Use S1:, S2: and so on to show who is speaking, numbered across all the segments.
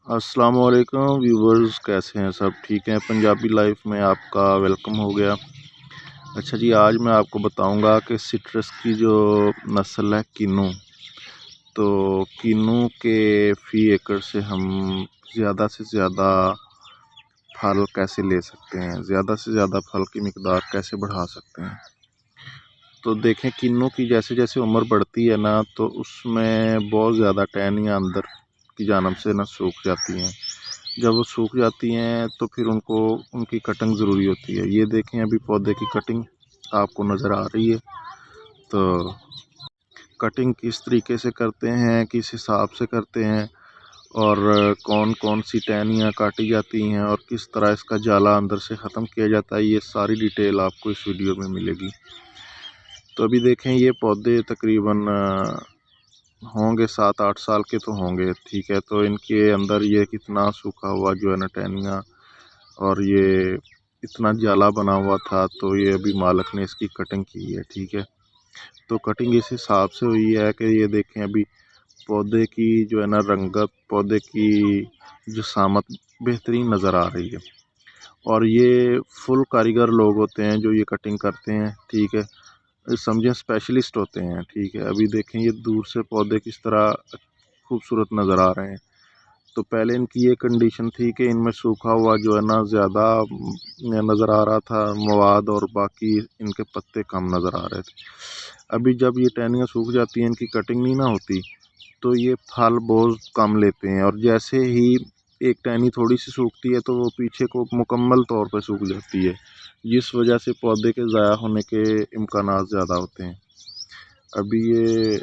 S1: अस्सलाम वालेकुम व्यूवर्स, कैसे हैं सब? ठीक हैं? पंजाबी लाइफ में आपका वेलकम हो गया। अच्छा जी, आज मैं आपको बताऊंगा कि सिट्रस की जो नस्ल है किन्नू, तो किन्नू के फी एकड़ से हम ज़्यादा से ज़्यादा फल कैसे ले सकते हैं, ज़्यादा से ज़्यादा फल की मिकदार कैसे बढ़ा सकते हैं। तो देखें, किन्नू की जैसे जैसे उम्र बढ़ती है ना, तो उसमें बहुत ज़्यादा टहनियाँ अंदर की जानब से ना सूख जाती हैं। जब वो सूख जाती हैं तो फिर उनको उनकी कटिंग ज़रूरी होती है। ये देखें, अभी पौधे की कटिंग आपको नज़र आ रही है। तो कटिंग किस तरीके से करते हैं, किस हिसाब से करते हैं, और कौन कौन सी टहनियाँ काटी जाती हैं और किस तरह इसका जाला अंदर से ख़त्म किया जाता है, ये सारी डिटेल आपको इस वीडियो में मिलेगी। तो अभी देखें, ये पौधे तकरीबन होंगे 7-8 साल के तो होंगे, ठीक है। तो इनके अंदर ये कितना सूखा हुआ जो है ना टहनियाँ, और ये इतना जाला बना हुआ था, तो ये अभी मालिक ने इसकी कटिंग की है, ठीक है। तो कटिंग इस हिसाब से हुई है कि ये देखें, अभी पौधे की जो है ना रंगत, पौधे की जसामत बेहतरीन नज़र आ रही है। और ये फुल कारीगर लोग होते हैं जो ये कटिंग करते हैं, ठीक है। समझें, स्पेशलिस्ट होते हैं, ठीक है। अभी देखें, ये दूर से पौधे किस तरह खूबसूरत नज़र आ रहे हैं। तो पहले इनकी ये कंडीशन थी कि इनमें सूखा हुआ जो है ना ज़्यादा नज़र आ रहा था मवाद, और बाकी इनके पत्ते कम नज़र आ रहे थे। अभी जब ये टहनियाँ सूख जाती हैं, इनकी कटिंग नहीं ना होती, तो ये फल बहुत कम लेते हैं। और जैसे ही एक टहनी थोड़ी सी सूखती है तो वो पीछे को मुकम्मल तौर पर सूख जाती है, जिस वजह से पौधे के ज़ाया होने के इम्कानात ज़्यादा होते हैं। अभी ये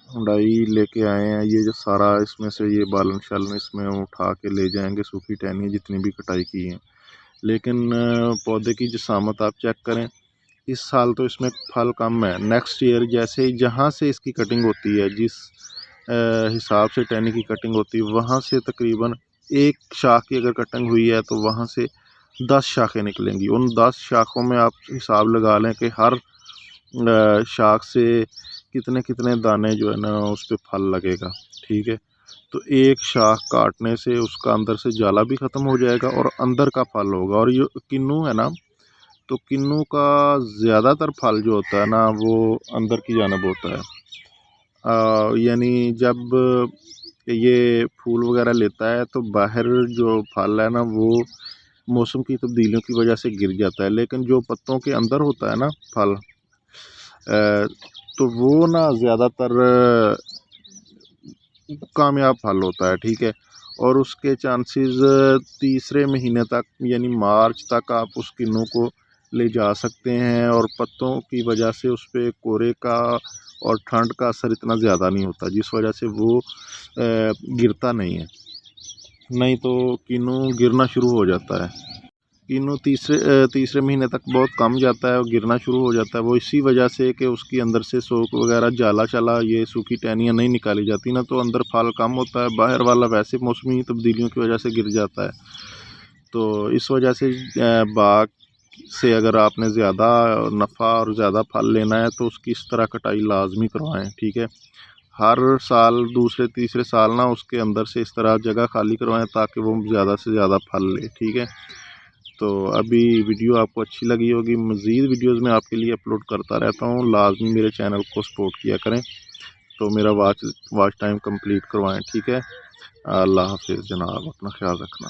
S1: हुंडाई लेके आए हैं, ये जो सारा इसमें से ये बालन शालन इसमें उठा के ले जाएंगे, सूखी टहनी जितनी भी कटाई की है। लेकिन पौधे की जसामत आप चेक करें, इस साल तो इसमें फल कम है। नेक्स्ट ईयर जैसे जहाँ से इसकी कटिंग होती है, जिस हिसाब से टहनी की कटिंग होती है, वहाँ से तकरीबन एक शाख की अगर कटिंग हुई है तो वहाँ से 10 शाखें निकलेंगी। उन 10 शाखों में आप हिसाब लगा लें कि हर शाख से कितने कितने दाने जो है ना उस पर फल लगेगा, ठीक है। तो एक शाख काटने से उसका अंदर से जाला भी ख़त्म हो जाएगा और अंदर का फल होगा। और ये किन्नू है ना, तो किन्नू का ज़्यादातर फल जो होता है ना वो अंदर की जानब होता है। यानी जब ये फूल वगैरह लेता है तो बाहर जो फल है ना वो मौसम की तब्दीलियों की वजह से गिर जाता है, लेकिन जो पत्तों के अंदर होता है ना फल, तो वो ना ज़्यादातर कामयाब फल होता है, ठीक है। और उसके चांसेस तीसरे महीने तक यानी मार्च तक आप उस किन्नू को ले जा सकते हैं, और पत्तों की वजह से उस पर कोरे का और ठंड का असर इतना ज़्यादा नहीं होता, जिस वजह से वो गिरता नहीं है। नहीं तो किन्नू गिरना शुरू हो जाता है। किन्नू तीसरे महीने तक बहुत कम जाता है और गिरना शुरू हो जाता है। वो इसी वजह से कि उसकी अंदर से सोख वगैरह जाला चला, ये सूखी टहनियाँ नहीं निकाली जाती ना, तो अंदर फल कम होता है। बाहर वाला वैसे मौसमी तब्दीलियों की वजह से गिर जाता है। तो इस वजह से बाग से अगर आपने ज़्यादा नफ़ा और ज़्यादा फल लेना है तो उसकी इस तरह कटाई लाजमी करवाएं, ठीक है। हर साल दूसरे तीसरे साल ना उसके अंदर से इस तरह जगह खाली करवाएं ताकि वो ज़्यादा से ज़्यादा फल ले, ठीक है। तो अभी वीडियो आपको अच्छी लगी होगी। मज़ीद वीडियोस मैं आपके लिए अपलोड करता रहता हूँ, लाजमी मेरे चैनल को सपोर्ट किया करें। तो मेरा वॉच टाइम कंप्लीट करवाएं, ठीक है। अल्लाह हाफिज़ जनाब, अपना ख्याल रखना।